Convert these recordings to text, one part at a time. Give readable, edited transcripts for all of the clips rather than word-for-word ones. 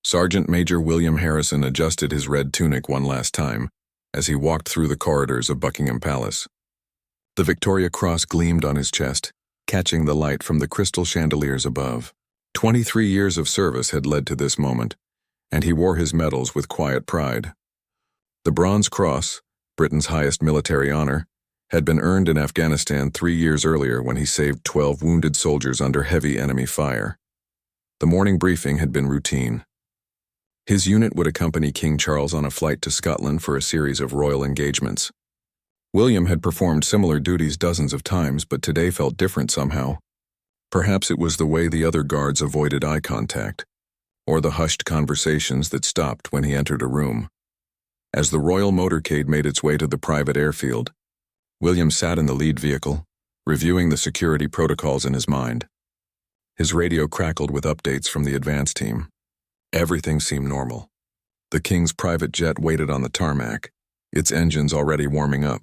Sergeant Major William Harrison adjusted his red tunic one last time as he walked through the corridors of Buckingham Palace. The Victoria Cross gleamed on his chest, catching the light from the crystal chandeliers above. 23 years of service had led to this moment, and he wore his medals with quiet pride. The Bronze Cross, Britain's highest military honor, had been earned in Afghanistan 3 years earlier when he saved 12 wounded soldiers under heavy enemy fire. The morning briefing had been routine. His unit would accompany King Charles on a flight to Scotland for a series of royal engagements. William had performed similar duties dozens of times, but today felt different somehow. Perhaps it was the way the other guards avoided eye contact, or the hushed conversations that stopped when he entered a room. As the royal motorcade made its way to the private airfield, William sat in the lead vehicle, reviewing the security protocols in his mind. His radio crackled with updates from the advance team. Everything seemed normal. The King's private jet waited on the tarmac, its engines already warming up.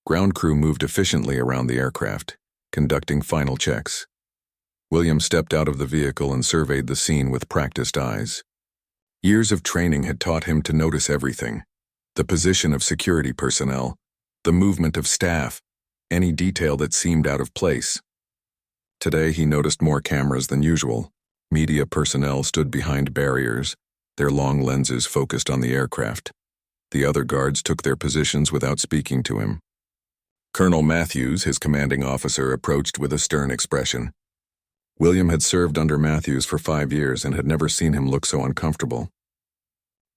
Ground crew moved efficiently around the aircraft, conducting final checks. William stepped out of the vehicle and surveyed the scene with practiced eyes. Years of training had taught him to notice everything: the position of security personnel, the movement of staff, any detail that seemed out of place. Today he noticed more cameras than usual. Media personnel stood behind barriers, their long lenses focused on the aircraft. The other guards took their positions without speaking to him. Colonel Matthews, his commanding officer, approached with a stern expression. William had served under Matthews for 5 years and had never seen him look so uncomfortable.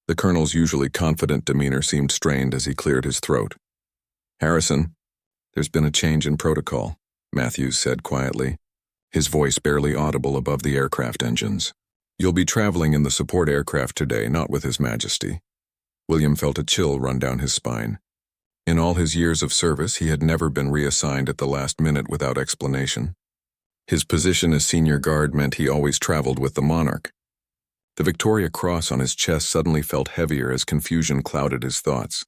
The colonel's usually confident demeanor seemed strained as he cleared his throat. "Harrison, there's been a change in protocol," Matthews said quietly, his voice barely audible above the aircraft engines. "You'll be traveling in the support aircraft today, not with His Majesty." William felt a chill run down his spine. In all his years of service, he had never been reassigned at the last minute without explanation. His position as senior guard meant he always traveled with the monarch. The Victoria Cross on his chest suddenly felt heavier as confusion clouded his thoughts.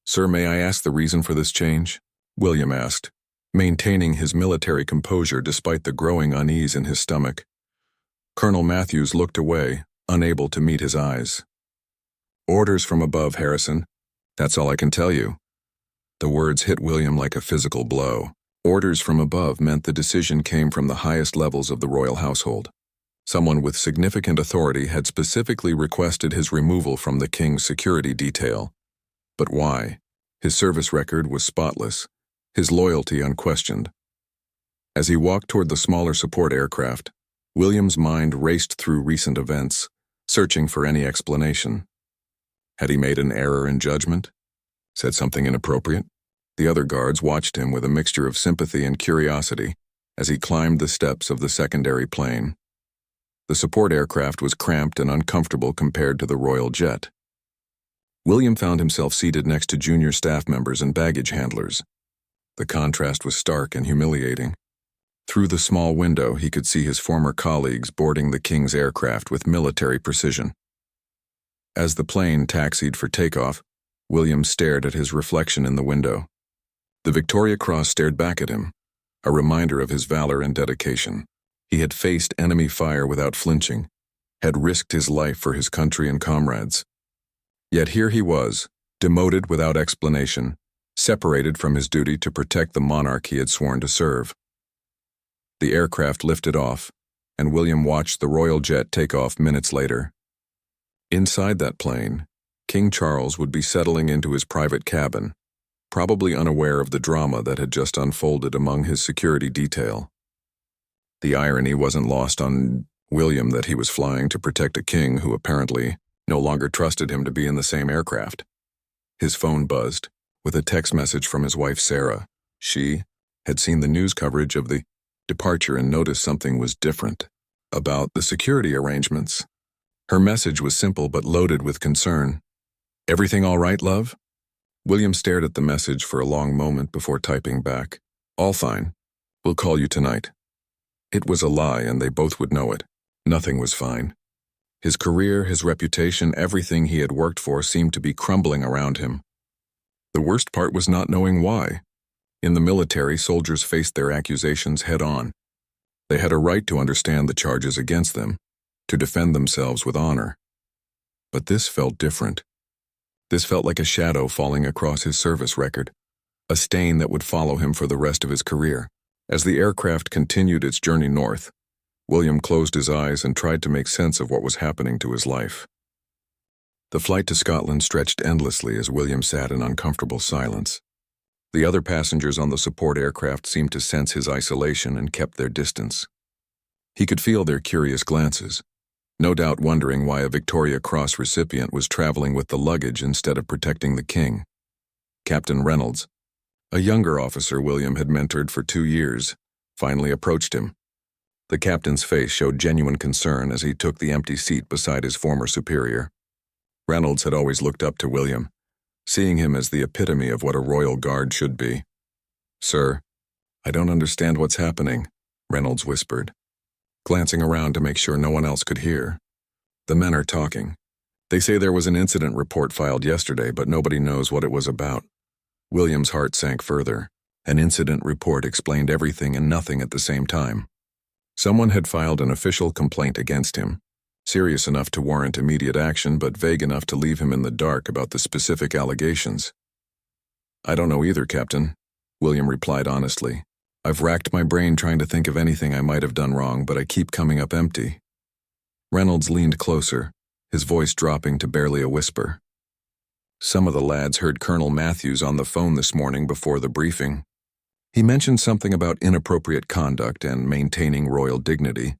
"Sir, may I ask the reason for this change?" William asked, maintaining his military composure despite the growing unease in his stomach. Colonel Matthews looked away, unable to meet his eyes. "Orders from above, Harrison. That's all I can tell you." The words hit William like a physical blow. Orders from above meant the decision came from the highest levels of the royal household. Someone with significant authority had specifically requested his removal from the king's security detail. But why? His service record was spotless, his loyalty unquestioned. As he walked toward the smaller support aircraft, William's mind raced through recent events, searching for any explanation. Had he made an error in judgment? Said something inappropriate? The other guards watched him with a mixture of sympathy and curiosity as he climbed the steps of the secondary plane. The support aircraft was cramped and uncomfortable compared to the royal jet. William found himself seated next to junior staff members and baggage handlers. The contrast was stark and humiliating. Through the small window, he could see his former colleagues boarding the King's aircraft with military precision. As the plane taxied for takeoff, William stared at his reflection in the window. The Victoria Cross stared back at him, a reminder of his valor and dedication. He had faced enemy fire without flinching, had risked his life for his country and comrades. Yet here he was, demoted without explanation, separated from his duty to protect the monarch he had sworn to serve. The aircraft lifted off, and William watched the royal jet take off minutes later. Inside that plane, King Charles would be settling into his private cabin, probably unaware of the drama that had just unfolded among his security detail. The irony wasn't lost on William that he was flying to protect a king who apparently no longer trusted him to be in the same aircraft. His phone buzzed, with a text message from his wife Sarah. She had seen the news coverage of the departure and noticed something was different about the security arrangements. Her message was simple but loaded with concern. "Everything all right, love?" William stared at the message for a long moment before typing back. "All fine. We'll call you tonight." It was a lie, and they both would know it. Nothing was fine. His career, his reputation, everything he had worked for seemed to be crumbling around him. The worst part was not knowing why. In the military, soldiers faced their accusations head-on. They had a right to understand the charges against them, to defend themselves with honor. But this felt different. This felt like a shadow falling across his service record, a stain that would follow him for the rest of his career. As the aircraft continued its journey north, William closed his eyes and tried to make sense of what was happening to his life. The flight to Scotland stretched endlessly as William sat in uncomfortable silence. The other passengers on the support aircraft seemed to sense his isolation and kept their distance. He could feel their curious glances, no doubt wondering why a Victoria Cross recipient was traveling with the luggage instead of protecting the king. Captain Reynolds, a younger officer William had mentored for 2 years, finally approached him. The captain's face showed genuine concern as he took the empty seat beside his former superior. Reynolds had always looked up to William, seeing him as the epitome of what a royal guard should be. "Sir, I don't understand what's happening," Reynolds whispered, glancing around to make sure no one else could hear. "The men are talking. They say there was an incident report filed yesterday, but nobody knows what it was about." William's heart sank further. An incident report explained everything and nothing at the same time. Someone had filed an official complaint against him, serious enough to warrant immediate action but vague enough to leave him in the dark about the specific allegations. "I don't know either, Captain," William replied honestly. "I've racked my brain trying to think of anything I might have done wrong, but I keep coming up empty." Reynolds leaned closer, his voice dropping to barely a whisper. "Some of the lads heard Colonel Matthews on the phone this morning before the briefing. He mentioned something about inappropriate conduct and maintaining royal dignity,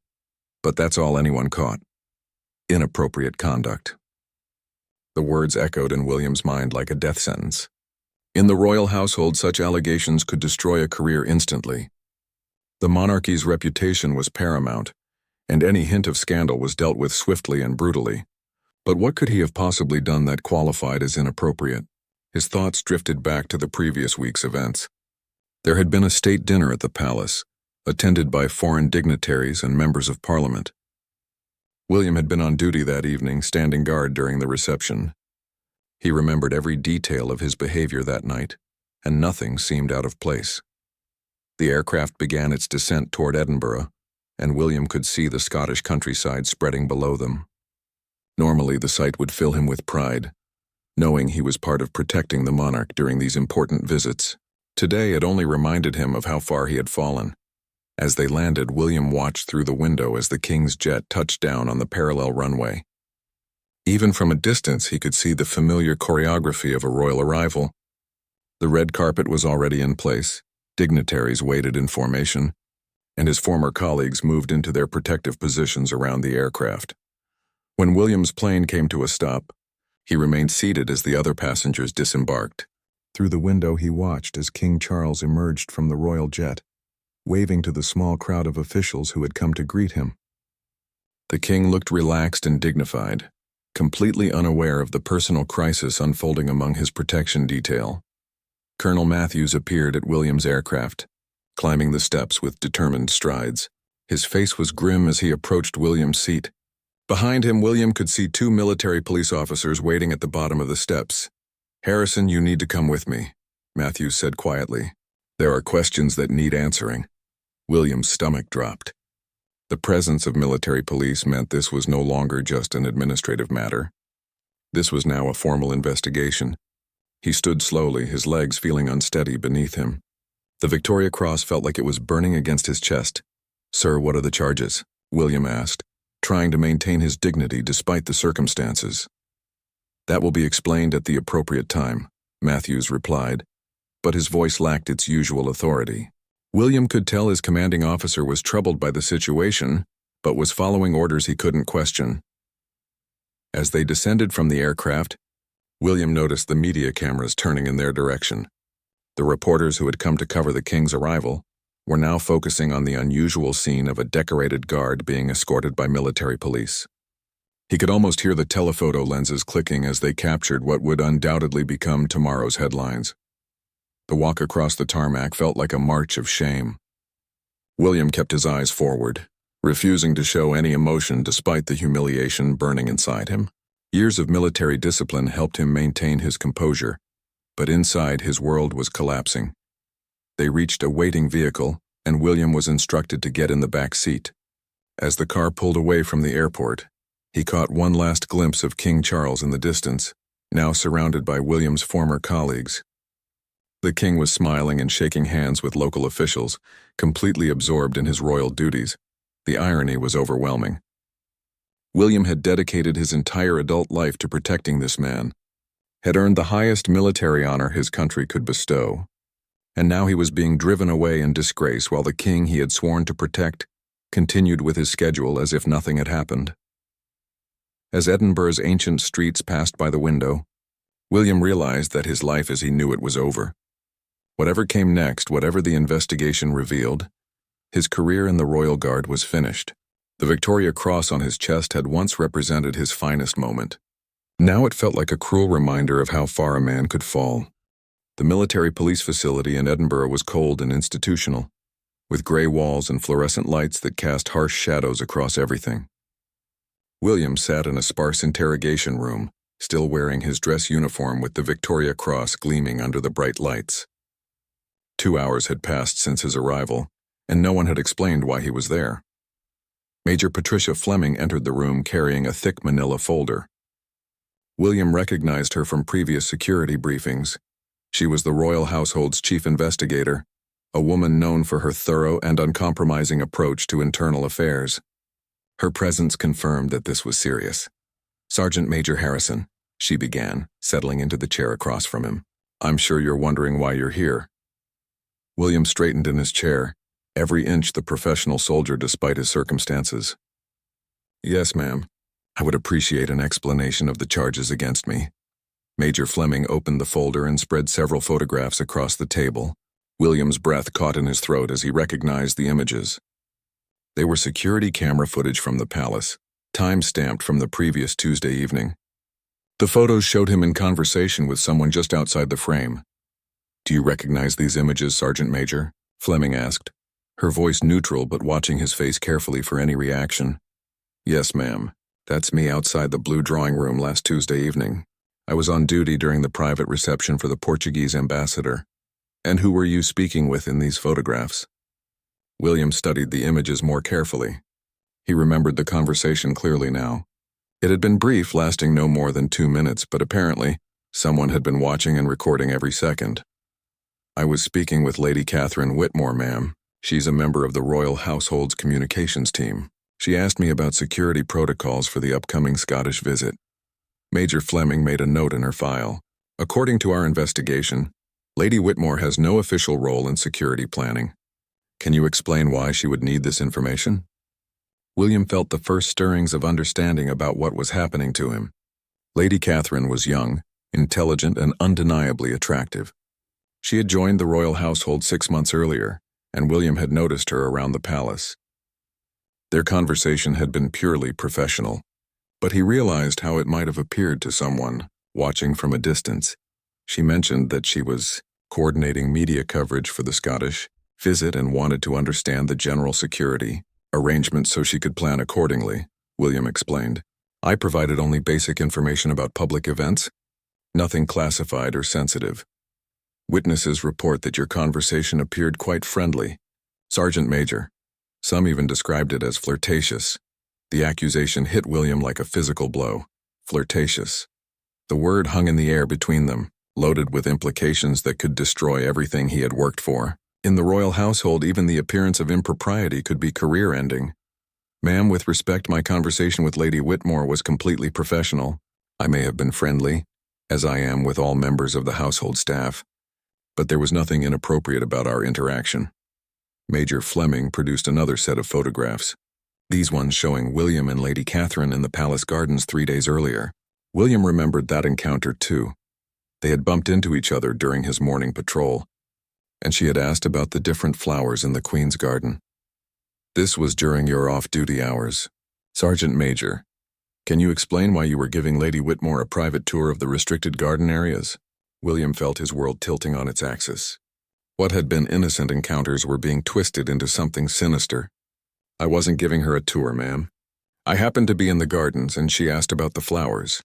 but that's all anyone caught. Inappropriate conduct." The words echoed in William's mind like a death sentence. In the royal household, such allegations could destroy a career instantly. The monarchy's reputation was paramount, and any hint of scandal was dealt with swiftly and brutally. But what could he have possibly done that qualified as inappropriate? His thoughts drifted back to the previous week's events. There had been a state dinner at the palace, attended by foreign dignitaries and members of parliament. William had been on duty that evening, standing guard during the reception. He remembered every detail of his behavior that night, and nothing seemed out of place. The aircraft began its descent toward Edinburgh, and William could see the Scottish countryside spreading below them. Normally, the sight would fill him with pride, knowing he was part of protecting the monarch during these important visits. Today, it only reminded him of how far he had fallen. As they landed, William watched through the window as the king's jet touched down on the parallel runway. Even from a distance, he could see the familiar choreography of a royal arrival. The red carpet was already in place, dignitaries waited in formation, and his former colleagues moved into their protective positions around the aircraft. When William's plane came to a stop, he remained seated as the other passengers disembarked. Through the window, he watched as King Charles emerged from the royal jet, waving to the small crowd of officials who had come to greet him. The king looked relaxed and dignified, completely unaware of the personal crisis unfolding among his protection detail. Colonel Matthews appeared at William's aircraft, climbing the steps with determined strides. His face was grim as he approached William's seat. Behind him, William could see 2 military police officers waiting at the bottom of the steps. "Harrison, you need to come with me," Matthews said quietly. "There are questions that need answering." William's stomach dropped. The presence of military police meant this was no longer just an administrative matter. This was now a formal investigation. He stood slowly, his legs feeling unsteady beneath him. The Victoria Cross felt like it was burning against his chest. "Sir, what are the charges?" William asked, trying to maintain his dignity despite the circumstances. "That will be explained at the appropriate time," Matthews replied, but his voice lacked its usual authority. William could tell his commanding officer was troubled by the situation, but was following orders he couldn't question. As they descended from the aircraft, William noticed the media cameras turning in their direction. The reporters who had come to cover the king's arrival were now focusing on the unusual scene of a decorated guard being escorted by military police. He could almost hear the telephoto lenses clicking as they captured what would undoubtedly become tomorrow's headlines. The walk across the tarmac felt like a march of shame. William kept his eyes forward, refusing to show any emotion despite the humiliation burning inside him. Years of military discipline helped him maintain his composure, but inside his world was collapsing. They reached a waiting vehicle, and William was instructed to get in the back seat. As the car pulled away from the airport, he caught one last glimpse of King Charles in the distance, now surrounded by William's former colleagues. The king was smiling and shaking hands with local officials, completely absorbed in his royal duties. The irony was overwhelming. William had dedicated his entire adult life to protecting this man, had earned the highest military honor his country could bestow, and now he was being driven away in disgrace while the king he had sworn to protect continued with his schedule as if nothing had happened. As Edinburgh's ancient streets passed by the window, William realized that his life as he knew it was over. Whatever came next, whatever the investigation revealed, his career in the Royal Guard was finished. The Victoria Cross on his chest had once represented his finest moment. Now it felt like a cruel reminder of how far a man could fall. The military police facility in Edinburgh was cold and institutional, with gray walls and fluorescent lights that cast harsh shadows across everything. William sat in a sparse interrogation room, still wearing his dress uniform with the Victoria Cross gleaming under the bright lights. 2 hours had passed since his arrival, and no one had explained why he was there. Major Patricia Fleming entered the room carrying a thick manila folder. William recognized her from previous security briefings. She was the royal household's chief investigator, a woman known for her thorough and uncompromising approach to internal affairs. Her presence confirmed that this was serious. "Sergeant Major Harrison," she began, settling into the chair across from him. "I'm sure you're wondering why you're here." William straightened in his chair, every inch the professional soldier despite his circumstances. "Yes, ma'am. I would appreciate an explanation of the charges against me." Major Fleming opened the folder and spread several photographs across the table. William's breath caught in his throat as he recognized the images. They were security camera footage from the palace, time-stamped from the previous Tuesday evening. The photos showed him in conversation with someone just outside the frame. "Do you recognize these images, Sergeant Major?" Fleming asked, her voice neutral but watching his face carefully for any reaction. "Yes, ma'am. That's me outside the blue drawing room last Tuesday evening. I was on duty during the private reception for the Portuguese ambassador." "And who were you speaking with in these photographs?" William studied the images more carefully. He remembered the conversation clearly now. It had been brief, lasting no more than 2 minutes, but apparently, someone had been watching and recording every second. "I was speaking with Lady Catherine Whitmore, ma'am. She's a member of the Royal Household's communications team. She asked me about security protocols for the upcoming Scottish visit." Major Fleming made a note in her file. "According to our investigation, Lady Whitmore has no official role in security planning. Can you explain why she would need this information?" William felt the first stirrings of understanding about what was happening to him. Lady Catherine was young, intelligent, and undeniably attractive. She had joined the royal household 6 months earlier, and William had noticed her around the palace. Their conversation had been purely professional, but he realized how it might have appeared to someone watching from a distance. She mentioned that she was coordinating media coverage for the Scottish visit and wanted to understand the general security arrangements so she could plan accordingly, William explained. "I provided only basic information about public events, nothing classified or sensitive. Witnesses report that your conversation appeared quite friendly, Sergeant Major. Some even described it as flirtatious." The accusation hit William like a physical blow. Flirtatious. The word hung in the air between them, loaded with implications that could destroy everything he had worked for. In the royal household, even the appearance of impropriety could be career-ending. "Ma'am, with respect, my conversation with Lady Whitmore was completely professional. I may have been friendly, as I am with all members of the household staff, but there was nothing inappropriate about our interaction." Major Fleming produced another set of photographs, these ones showing William and Lady Catherine in the palace gardens 3 days earlier. William remembered that encounter too. They had bumped into each other during his morning patrol, and she had asked about the different flowers in the Queen's garden. "This was during your off-duty hours. Sergeant Major, can you explain why you were giving Lady Whitmore a private tour of the restricted garden areas?" William felt his world tilting on its axis. What had been innocent encounters were being twisted into something sinister. "I wasn't giving her a tour, ma'am. I happened to be in the gardens and she asked about the flowers.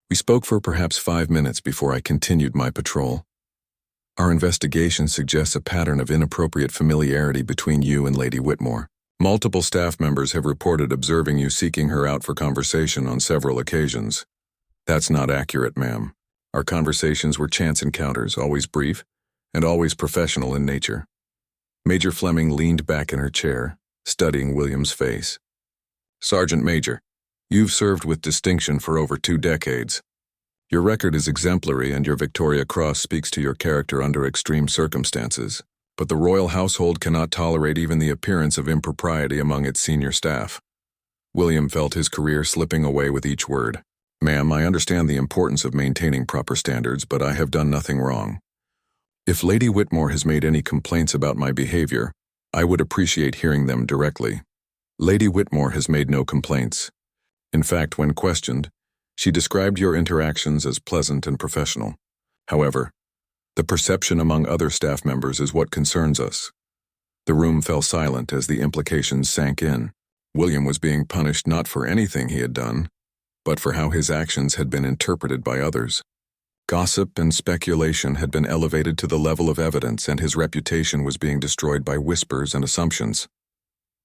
We spoke for perhaps 5 minutes before I continued my patrol. Our investigation suggests a pattern of inappropriate familiarity between you and Lady Whitmore." Multiple staff members have reported observing you seeking her out for conversation on several occasions. That's not accurate, ma'am. Our conversations were chance encounters, always brief, and always professional in nature. Major Fleming leaned back in her chair, studying William's face. Sergeant Major, you've served with distinction for over 2 decades. Your record is exemplary and your Victoria Cross speaks to your character under extreme circumstances. But the royal household cannot tolerate even the appearance of impropriety among its senior staff. William felt his career slipping away with each word. Ma'am, I understand the importance of maintaining proper standards, but I have done nothing wrong. If Lady Whitmore has made any complaints about my behavior, I would appreciate hearing them directly. Lady Whitmore has made no complaints. In fact, when questioned, she described your interactions as pleasant and professional. However, the perception among other staff members is what concerns us. The room fell silent as the implications sank in. William was being punished not for anything he had done, but for how his actions had been interpreted by others. Gossip and speculation had been elevated to the level of evidence, and his reputation was being destroyed by whispers and assumptions.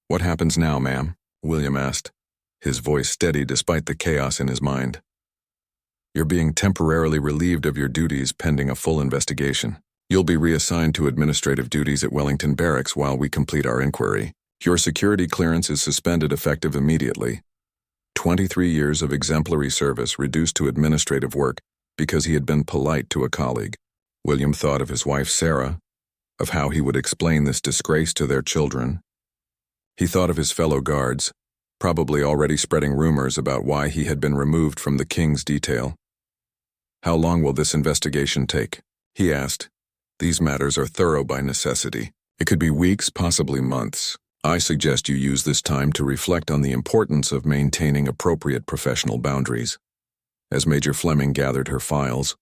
What happens now, ma'am? William asked, his voice steady despite the chaos in his mind. You're being temporarily relieved of your duties pending a full investigation. You'll be reassigned to administrative duties at Wellington Barracks while we complete our inquiry. Your security clearance is suspended effective immediately. 23 years of exemplary service reduced to administrative work because he had been polite to a colleague. William thought of his wife Sarah, of how he would explain this disgrace to their children. He thought of his fellow guards, probably already spreading rumors about why he had been removed from the king's detail. How long will this investigation take? He asked. These matters are thorough by necessity. It could be weeks, possibly months. I suggest you use this time to reflect on the importance of maintaining appropriate professional boundaries. As Major Fleming gathered her files,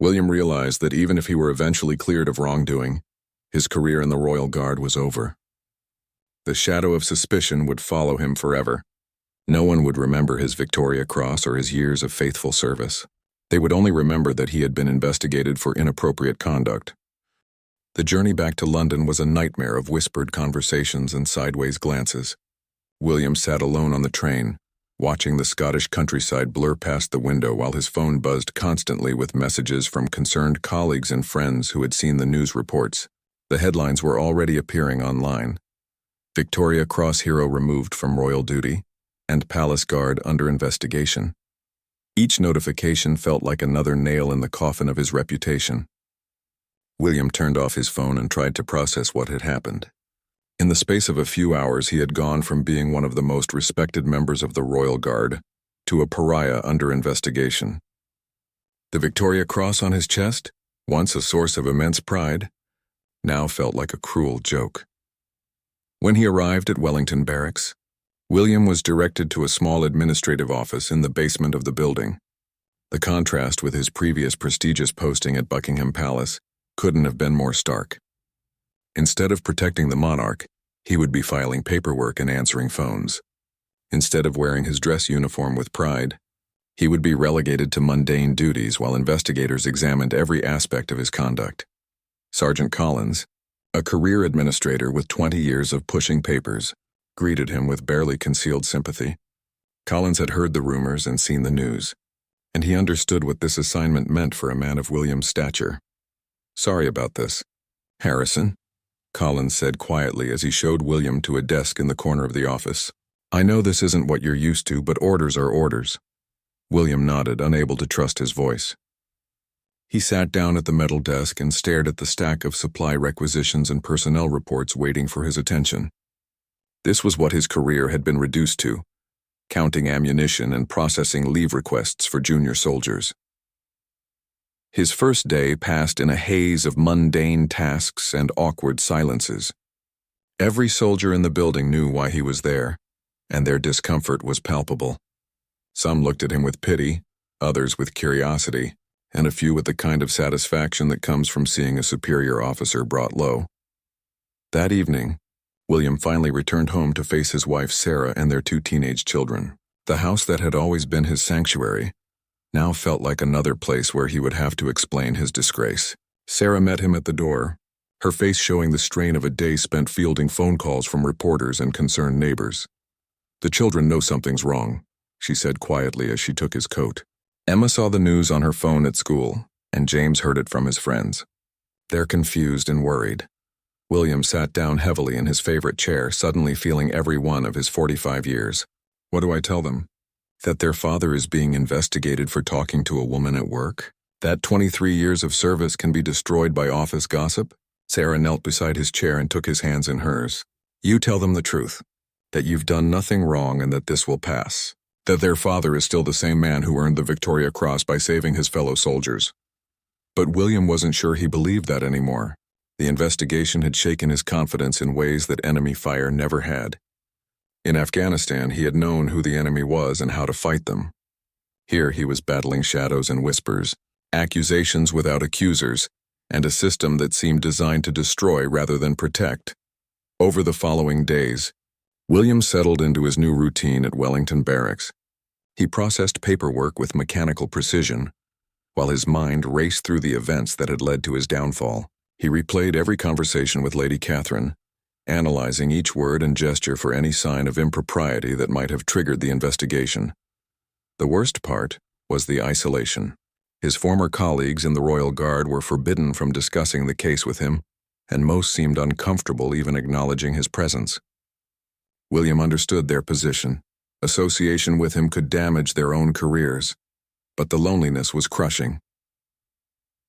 William realized that even if he were eventually cleared of wrongdoing, his career in the Royal Guard was over. The shadow of suspicion would follow him forever. No one would remember his Victoria Cross or his years of faithful service. They would only remember that he had been investigated for inappropriate conduct. The journey back to London was a nightmare of whispered conversations and sideways glances. William sat alone on the train, watching the Scottish countryside blur past the window while his phone buzzed constantly with messages from concerned colleagues and friends who had seen the news reports. The headlines were already appearing online. Victoria Cross hero removed from royal duty, and Palace Guard under investigation. Each notification felt like another nail in the coffin of his reputation. William turned off his phone and tried to process what had happened. In the space of a few hours, he had gone from being one of the most respected members of the Royal Guard to a pariah under investigation. The Victoria Cross on his chest, once a source of immense pride, now felt like a cruel joke. When he arrived at Wellington Barracks, William was directed to a small administrative office in the basement of the building. The contrast with his previous prestigious posting at Buckingham Palace couldn't have been more stark. Instead of protecting the monarch, he would be filing paperwork and answering phones. Instead of wearing his dress uniform with pride, he would be relegated to mundane duties while investigators examined every aspect of his conduct. Sergeant Collins, a career administrator with 20 years of pushing papers, greeted him with barely concealed sympathy. Collins had heard the rumors and seen the news, and he understood what this assignment meant for a man of William's stature. Sorry about this, Harrison, Collins said quietly as he showed William to a desk in the corner of the office. I know this isn't what you're used to, but orders are orders. William nodded, unable to trust his voice. He sat down at the metal desk and stared at the stack of supply requisitions and personnel reports waiting for his attention. This was what his career had been reduced to, counting ammunition and processing leave requests for junior soldiers. His first day passed in a haze of mundane tasks and awkward silences. Every soldier in the building knew why he was there, and their discomfort was palpable. Some looked at him with pity, others with curiosity, and a few with the kind of satisfaction that comes from seeing a superior officer brought low. That evening, William finally returned home to face his wife Sarah and their 2 teenage children. The house that had always been his sanctuary now felt like another place where he would have to explain his disgrace. Sarah met him at the door, her face showing the strain of a day spent fielding phone calls from reporters and concerned neighbors. "The children know something's wrong," she said quietly as she took his coat. Emma saw the news on her phone at school, and James heard it from his friends. They're confused and worried. William sat down heavily in his favorite chair, suddenly feeling every one of his 45 years. "What do I tell them? That their father is being investigated for talking to a woman at work? That 23 years of service can be destroyed by office gossip?" Sarah knelt beside his chair and took his hands in hers. "You tell them the truth. That you've done nothing wrong and that this will pass. That their father is still the same man who earned the Victoria Cross by saving his fellow soldiers." But William wasn't sure he believed that anymore. The investigation had shaken his confidence in ways that enemy fire never had. In Afghanistan, he had known who the enemy was and how to fight them. Here he was battling shadows and whispers, accusations without accusers, and a system that seemed designed to destroy rather than protect. Over the following days, William settled into his new routine at Wellington Barracks. He processed paperwork with mechanical precision, while his mind raced through the events that had led to his downfall. He replayed every conversation with Lady Catherine, analyzing each word and gesture for any sign of impropriety that might have triggered the investigation. The worst part was the isolation. His former colleagues in the Royal Guard were forbidden from discussing the case with him, and most seemed uncomfortable even acknowledging his presence. William understood their position. Association with him could damage their own careers, but the loneliness was crushing.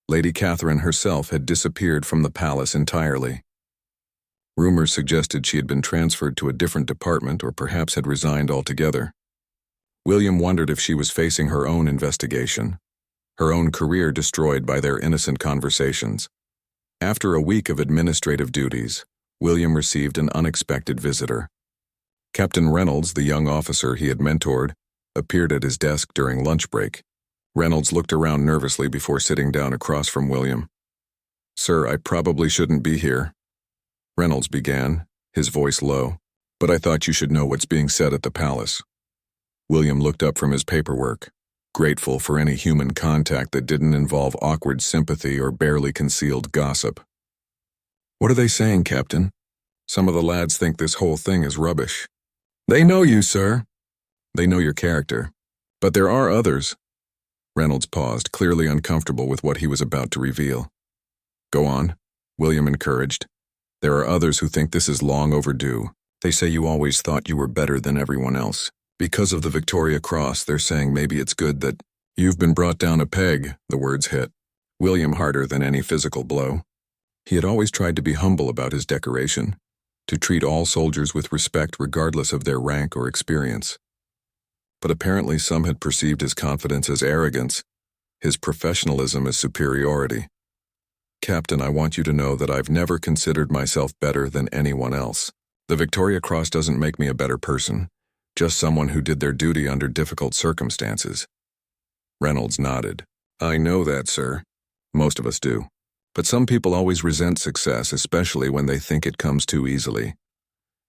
Lady Catherine herself had disappeared from the palace entirely. Rumors suggested she had been transferred to a different department or perhaps had resigned altogether. William wondered if she was facing her own investigation, her own career destroyed by their innocent conversations. After a week of administrative duties, William received an unexpected visitor. Captain Reynolds, the young officer he had mentored, appeared at his desk during lunch break. Reynolds looked around nervously before sitting down across from William. "Sir, I probably shouldn't be here," Reynolds began, his voice low, "but I thought you should know what's being said at the palace." William looked up from his paperwork, grateful for any human contact that didn't involve awkward sympathy or barely concealed gossip. "What are they saying, Captain? Some of the lads think this whole thing is rubbish." "They know you, sir." "They know your character. But there are others." Reynolds paused, clearly uncomfortable with what he was about to reveal. "Go on," William encouraged. "There are others who think this is long overdue. They say you always thought you were better than everyone else. Because of the Victoria Cross, they're saying maybe it's good that you've been brought down a peg," the words hit William harder than any physical blow. He had always tried to be humble about his decoration, to treat all soldiers with respect regardless of their rank or experience. But apparently some had perceived his confidence as arrogance, his professionalism as superiority. "Captain, I want you to know that I've never considered myself better than anyone else. The Victoria Cross doesn't make me a better person, just someone who did their duty under difficult circumstances." Reynolds nodded. "I know that, sir. Most of us do. But some people always resent success, especially when they think it comes too easily."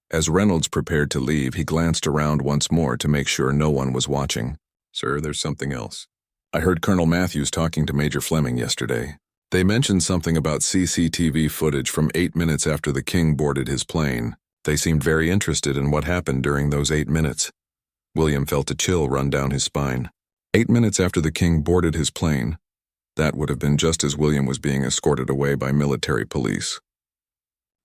As Reynolds prepared to leave, he glanced around once more to make sure no one was watching. "Sir, there's something else. I heard Colonel Matthews talking to Major Fleming yesterday. They mentioned something about CCTV footage from 8 minutes after the king boarded his plane. They seemed very interested in what happened during those 8 minutes. William felt a chill run down his spine. 8 minutes after the king boarded his plane. That would have been just as William was being escorted away by military police.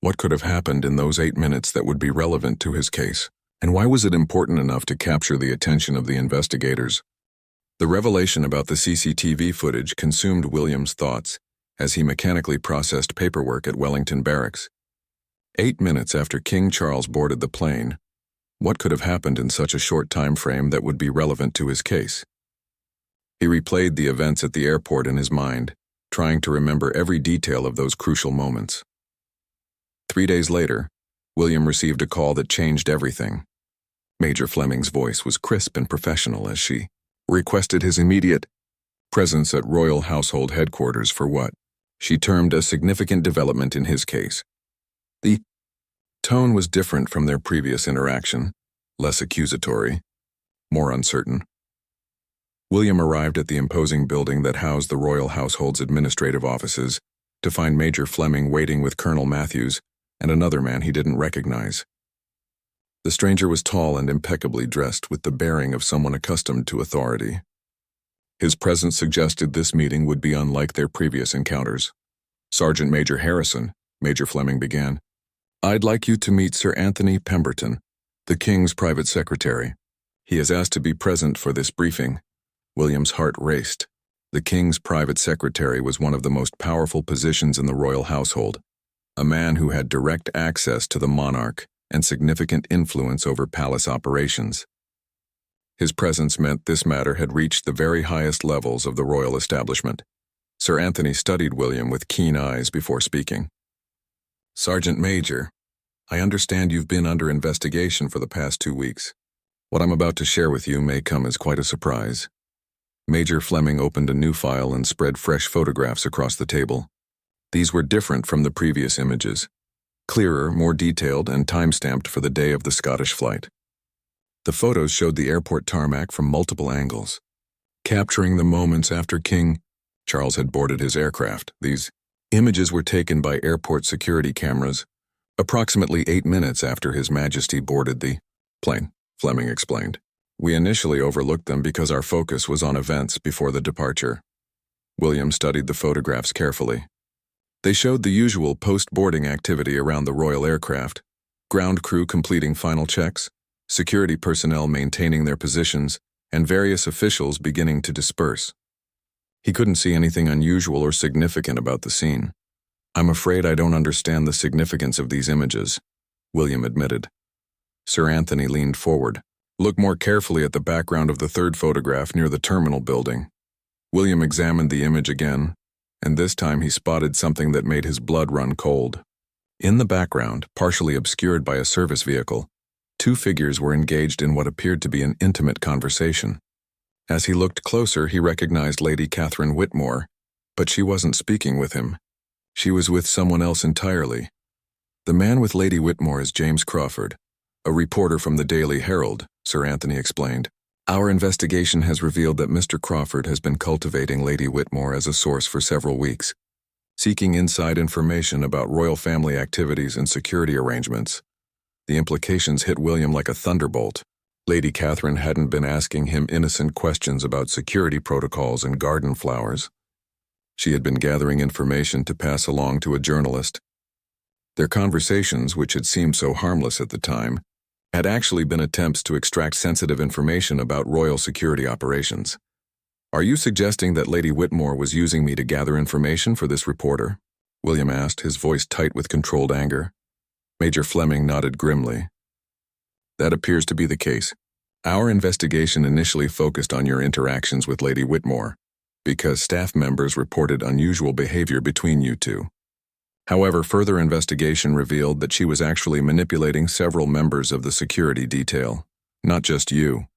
What could have happened in those 8 minutes that would be relevant to his case? And why was it important enough to capture the attention of the investigators? The revelation about the CCTV footage consumed William's thoughts as he mechanically processed paperwork at Wellington Barracks. 8 minutes after King Charles boarded the plane, what could have happened in such a short time frame that would be relevant to his case? He replayed the events at the airport in his mind, trying to remember every detail of those crucial moments. 3 days later, William received a call that changed everything. Major Fleming's voice was crisp and professional as she requested his immediate presence at Royal Household Headquarters for what she termed a significant development in his case. The tone was different from their previous interaction, less accusatory, more uncertain. William arrived at the imposing building that housed the royal household's administrative offices to find Major Fleming waiting with Colonel Matthews and another man he didn't recognize. The stranger was tall and impeccably dressed with the bearing of someone accustomed to authority. His presence suggested this meeting would be unlike their previous encounters. "Sergeant Major Harrison," Major Fleming began, "I'd like you to meet Sir Anthony Pemberton, the King's private secretary. He has asked to be present for this briefing." William's heart raced. The King's private secretary was one of the most powerful positions in the royal household, a man who had direct access to the monarch and significant influence over palace operations. His presence meant this matter had reached the very highest levels of the royal establishment. Sir Anthony studied William with keen eyes before speaking. "Sergeant Major, I understand you've been under investigation for the past 2 weeks. What I'm about to share with you may come as quite a surprise." Major Fleming opened a new file and spread fresh photographs across the table. These were different from the previous images, clearer, more detailed, and time-stamped for the day of the Scottish flight. The photos showed the airport tarmac from multiple angles, capturing the moments after King Charles had boarded his aircraft. These images were taken by airport security cameras approximately 8 minutes after His Majesty boarded the plane, Fleming explained. "We initially overlooked them because our focus was on events before the departure." William studied the photographs carefully. They showed the usual post-boarding activity around the royal aircraft, ground crew completing final checks, security personnel maintaining their positions, and various officials beginning to disperse. He couldn't see anything unusual or significant about the scene. "I'm afraid I don't understand the significance of these images," William admitted. Sir Anthony leaned forward. "Look more carefully at the background of the third photograph near the terminal building." William examined the image again, and this time he spotted something that made his blood run cold. In the background, partially obscured by a service vehicle, 2 figures were engaged in what appeared to be an intimate conversation. As he looked closer, he recognized Lady Catherine Whitmore, but she wasn't speaking with him. She was with someone else entirely. "The man with Lady Whitmore is James Crawford, a reporter from the Daily Herald," Sir Anthony explained. "Our investigation has revealed that Mr. Crawford has been cultivating Lady Whitmore as a source for several weeks, seeking inside information about royal family activities and security arrangements." The implications hit William like a thunderbolt. Lady Catherine hadn't been asking him innocent questions about security protocols and garden flowers. She had been gathering information to pass along to a journalist. Their conversations, which had seemed so harmless at the time, had actually been attempts to extract sensitive information about royal security operations. "Are you suggesting that Lady Whitmore was using me to gather information for this reporter?" William asked, his voice tight with controlled anger. Major Fleming nodded grimly. "That appears to be the case. Our investigation initially focused on your interactions with Lady Whitmore, because staff members reported unusual behavior between you two. However, further investigation revealed that she was actually manipulating several members of the security detail, not just you.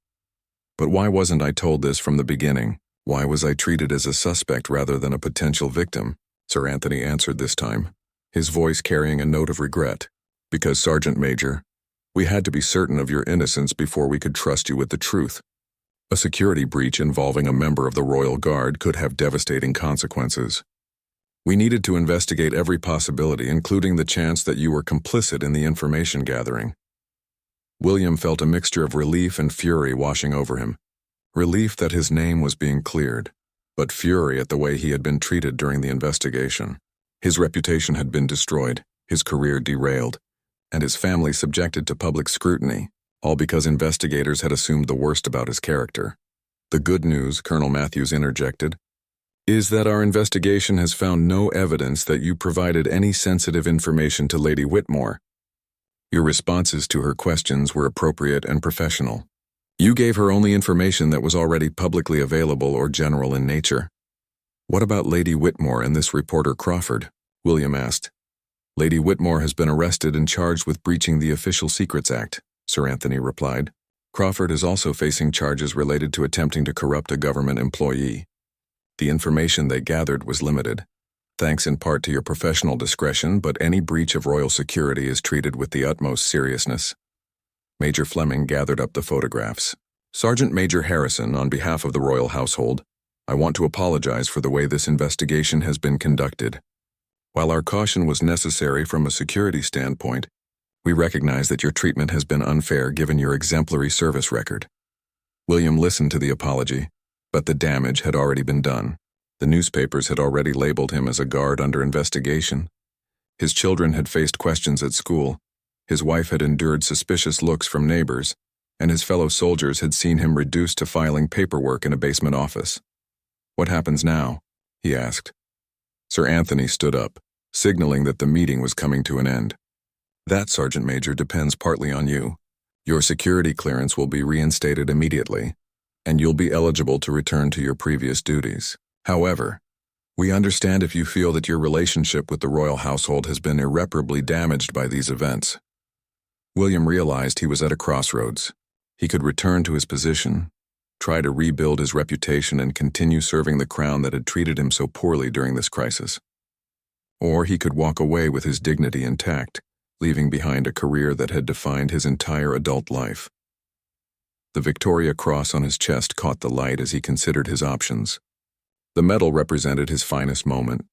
But why wasn't I told this from the beginning? Why was I treated as a suspect rather than a potential victim?" Sir Anthony answered this time, his voice carrying a note of regret. "Because, Sergeant Major, we had to be certain of your innocence before we could trust you with the truth. A security breach involving a member of the Royal Guard could have devastating consequences. We needed to investigate every possibility, including the chance that you were complicit in the information gathering." William felt a mixture of relief and fury washing over him. Relief that his name was being cleared, but fury at the way he had been treated during the investigation. His reputation had been destroyed, his career derailed, and his family subjected to public scrutiny, all because investigators had assumed the worst about his character. "The good news," Colonel Matthews interjected, "is that our investigation has found no evidence that you provided any sensitive information to Lady Whitmore. Your responses to her questions were appropriate and professional. You gave her only information that was already publicly available or general in nature." "What about Lady Whitmore and this reporter Crawford?" William asked. "Lady Whitmore has been arrested and charged with breaching the Official Secrets Act," Sir Anthony replied. "Crawford is also facing charges related to attempting to corrupt a government employee. The information they gathered was limited, thanks in part to your professional discretion, but any breach of royal security is treated with the utmost seriousness." Major Fleming gathered up the photographs. "Sergeant Major Harrison, on behalf of the royal household, I want to apologize for the way this investigation has been conducted. While our caution was necessary from a security standpoint, we recognize that your treatment has been unfair given your exemplary service record. William listened to the apology, but the damage had already been done. The newspapers had already labeled him as a guard under investigation. His children had faced questions at school, his wife had endured suspicious looks from neighbors, and his fellow soldiers had seen him reduced to filing paperwork in a basement office. "What happens now?" he asked. Sir Anthony stood up, signaling that the meeting was coming to an end. "That, Sergeant Major, depends partly on you. Your security clearance will be reinstated immediately, and you'll be eligible to return to your previous duties. However, we understand if you feel that your relationship with the royal household has been irreparably damaged by these events." William realized he was at a crossroads. He could return to his position, try to rebuild his reputation and continue serving the crown that had treated him so poorly during this crisis. Or he could walk away with his dignity intact, leaving behind a career that had defined his entire adult life. The Victoria Cross on his chest caught the light as he considered his options. The medal represented his finest moment,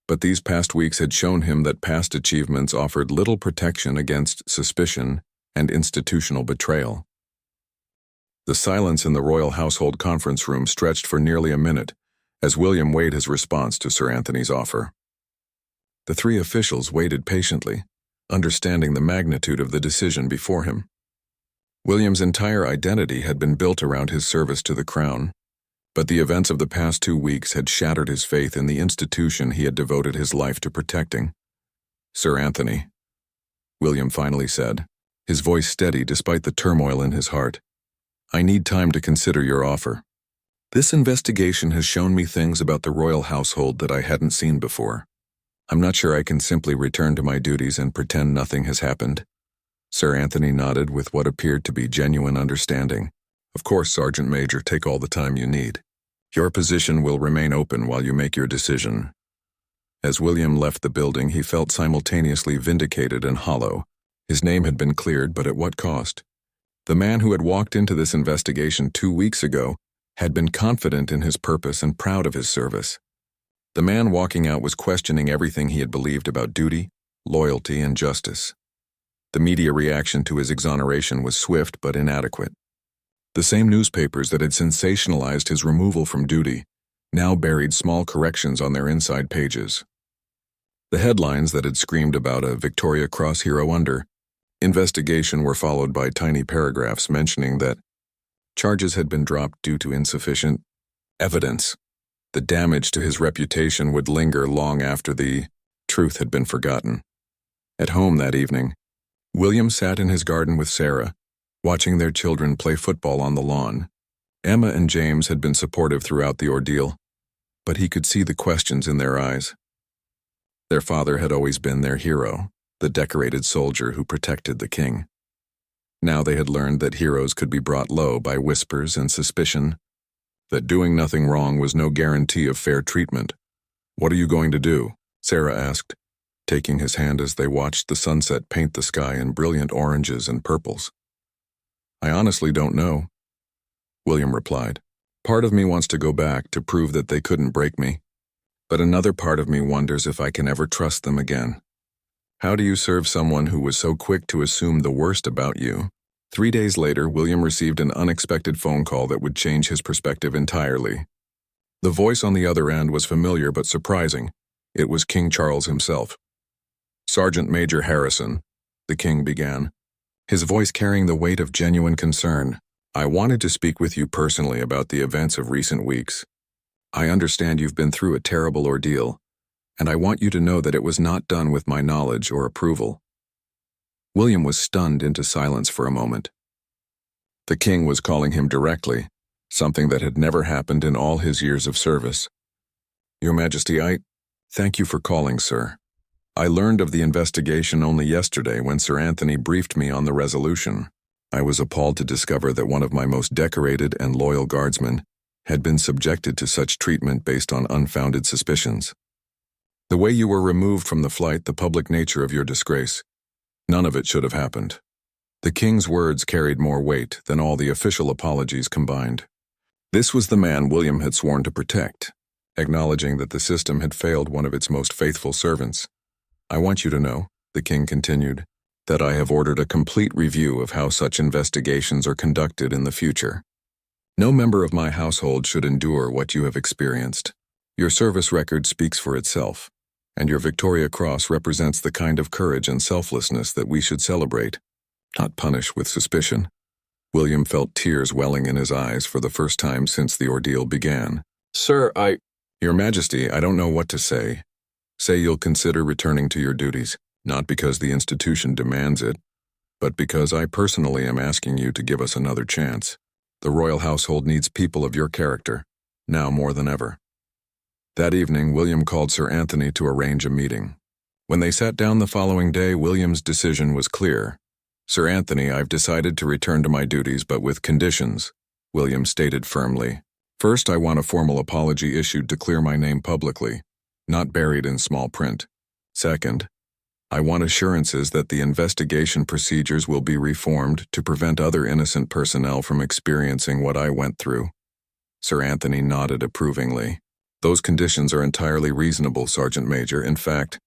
but these past weeks had shown him that past achievements offered little protection against suspicion and institutional betrayal. The silence in the royal household conference room stretched for nearly a minute as William weighed his response to Sir Anthony's offer. The three officials waited patiently, understanding the magnitude of the decision before him. William's entire identity had been built around his service to the crown, but the events of the past 2 weeks had shattered his faith in the institution he had devoted his life to protecting. "Sir Anthony," William finally said, his voice steady despite the turmoil in his heart, "I need time to consider your offer. This investigation has shown me things about the royal household that I hadn't seen before. I'm not sure I can simply return to my duties and pretend nothing has happened." Sir Anthony nodded with what appeared to be genuine understanding. "Of course, Sergeant Major, take all the time you need. Your position will remain open while you make your decision." As William left the building, he felt simultaneously vindicated and hollow. His name had been cleared, but at what cost? The man who had walked into this investigation 2 weeks ago had been confident in his purpose and proud of his service. The man walking out was questioning everything he had believed about duty, loyalty, and justice. The media reaction to his exoneration was swift but inadequate. The same newspapers that had sensationalized his removal from duty now buried small corrections on their inside pages. The headlines that had screamed about a Victoria Cross hero under investigation were followed by tiny paragraphs mentioning that charges had been dropped due to insufficient evidence. The damage to his reputation would linger long after the truth had been forgotten. At home that evening, William sat in his garden with Sarah, watching their children play football on the lawn. Emma and James had been supportive throughout the ordeal, but he could see the questions in their eyes. Their father had always been their hero, the decorated soldier who protected the king. Now they had learned that heroes could be brought low by whispers and suspicion, that doing nothing wrong was no guarantee of fair treatment. "What are you going to do?" Sarah asked, taking his hand as they watched the sunset paint the sky in brilliant oranges and purples. "I honestly don't know," William replied. "Part of me wants to go back to prove that they couldn't break me, but another part of me wonders if I can ever trust them again. How do you serve someone who was so quick to assume the worst about you?" 3 days later, William received an unexpected phone call that would change his perspective entirely. The voice on the other end was familiar but surprising. It was King Charles himself. "Sergeant Major Harrison," the king began, his voice carrying the weight of genuine concern, "I wanted to speak with you personally about the events of recent weeks. I understand you've been through a terrible ordeal, and I want you to know that it was not done with my knowledge or approval." William was stunned into silence for a moment. The king was calling him directly, something that had never happened in all his years of service. "Your Majesty, thank you for calling, sir. I learned of the investigation only yesterday when Sir Anthony briefed me on the resolution. I was appalled to discover that one of my most decorated and loyal guardsmen had been subjected to such treatment based on unfounded suspicions. The way you were removed from the flight, the public nature of your disgrace, none of it should have happened." The king's words carried more weight than all the official apologies combined. This was the man William had sworn to protect, acknowledging that the system had failed one of its most faithful servants. "I want you to know," the king continued, "that I have ordered a complete review of how such investigations are conducted in the future. No member of my household should endure what you have experienced. Your service record speaks for itself, and your Victoria Cross represents the kind of courage and selflessness that we should celebrate, not punish with suspicion." William felt tears welling in his eyes for the first time since the ordeal began. "Sir, Your Majesty, I don't know what to say. Say you'll consider returning to your duties, not because the institution demands it, but because I personally am asking you to give us another chance. The royal household needs people of your character, now more than ever." That evening, William called Sir Anthony to arrange a meeting. When they sat down the following day, William's decision was clear. "Sir Anthony, I've decided to return to my duties, but with conditions," William stated firmly. "First, I want a formal apology issued to clear my name publicly, not buried in small print. Second, I want assurances that the investigation procedures will be reformed to prevent other innocent personnel from experiencing what I went through." Sir Anthony nodded approvingly. "Those conditions are entirely reasonable, Sergeant Major. In fact,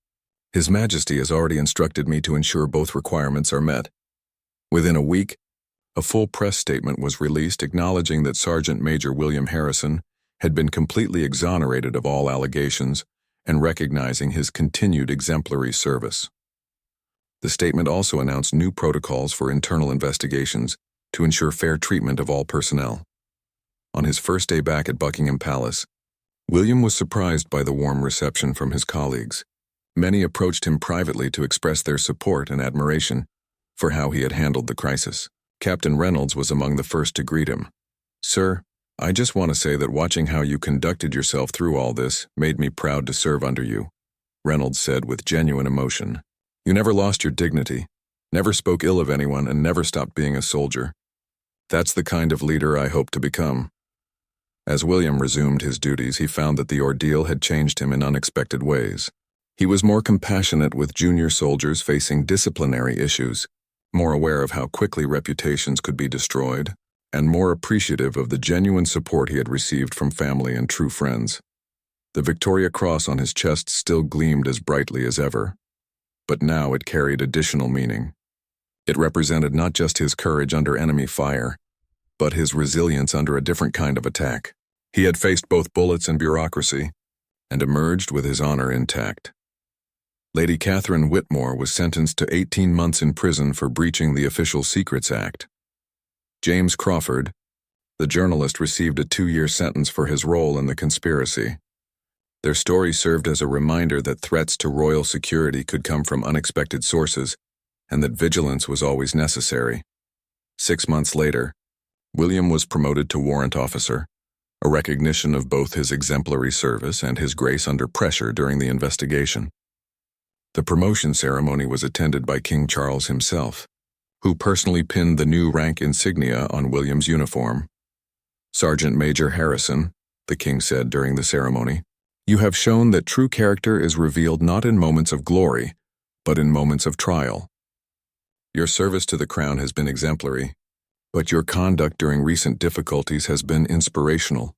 His Majesty has already instructed me to ensure both requirements are met." Within a week, a full press statement was released acknowledging that Sergeant Major William Harrison had been completely exonerated of all allegations and recognizing his continued exemplary service. The statement also announced new protocols for internal investigations to ensure fair treatment of all personnel. On his first day back at Buckingham Palace, William was surprised by the warm reception from his colleagues. Many approached him privately to express their support and admiration for how he had handled the crisis. Captain Reynolds was among the first to greet him. "Sir, I just want to say that watching how you conducted yourself through all this made me proud to serve under you," Reynolds said with genuine emotion. "You never lost your dignity, never spoke ill of anyone, and never stopped being a soldier. That's the kind of leader I hope to become." As William resumed his duties, he found that the ordeal had changed him in unexpected ways. He was more compassionate with junior soldiers facing disciplinary issues, more aware of how quickly reputations could be destroyed, and more appreciative of the genuine support he had received from family and true friends. The Victoria Cross on his chest still gleamed as brightly as ever, but now it carried additional meaning. It represented not just his courage under enemy fire, but his resilience under a different kind of attack. He had faced both bullets and bureaucracy, and emerged with his honor intact. Lady Catherine Whitmore was sentenced to 18 months in prison for breaching the Official Secrets Act. James Crawford, the journalist, received a 2-year sentence for his role in the conspiracy. Their story served as a reminder that threats to royal security could come from unexpected sources, and that vigilance was always necessary. 6 months later, William was promoted to warrant officer, a recognition of both his exemplary service and his grace under pressure during the investigation. The promotion ceremony was attended by King Charles himself, who personally pinned the new rank insignia on William's uniform. "Sergeant Major Harrison," the king said during the ceremony, "you have shown that true character is revealed not in moments of glory, but in moments of trial. Your service to the crown has been exemplary, but your conduct during recent difficulties has been inspirational."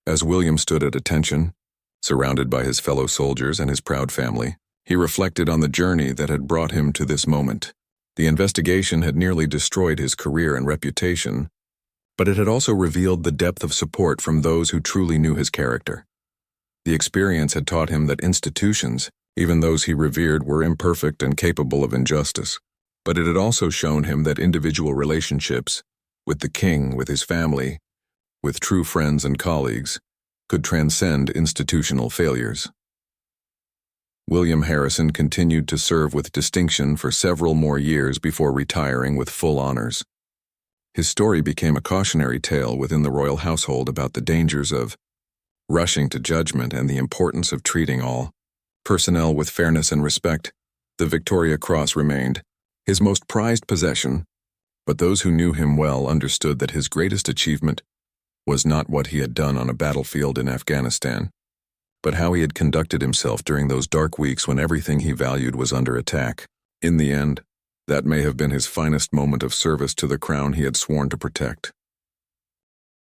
As William stood at attention, surrounded by his fellow soldiers and his proud family, he reflected on the journey that had brought him to this moment. The investigation had nearly destroyed his career and reputation, but it had also revealed the depth of support from those who truly knew his character. The experience had taught him that institutions, even those he revered, were imperfect and capable of injustice. But it had also shown him that individual relationships, with the king, with his family, with true friends and colleagues, could transcend institutional failures. William Harrison continued to serve with distinction for several more years before retiring with full honors. His story became a cautionary tale within the royal household about the dangers of rushing to judgment and the importance of treating all personnel with fairness and respect. The Victoria Cross remained his most prized possession, but those who knew him well understood that his greatest achievement was not what he had done on a battlefield in Afghanistan, but how he had conducted himself during those dark weeks when everything he valued was under attack. In the end, that may have been his finest moment of service to the crown he had sworn to protect.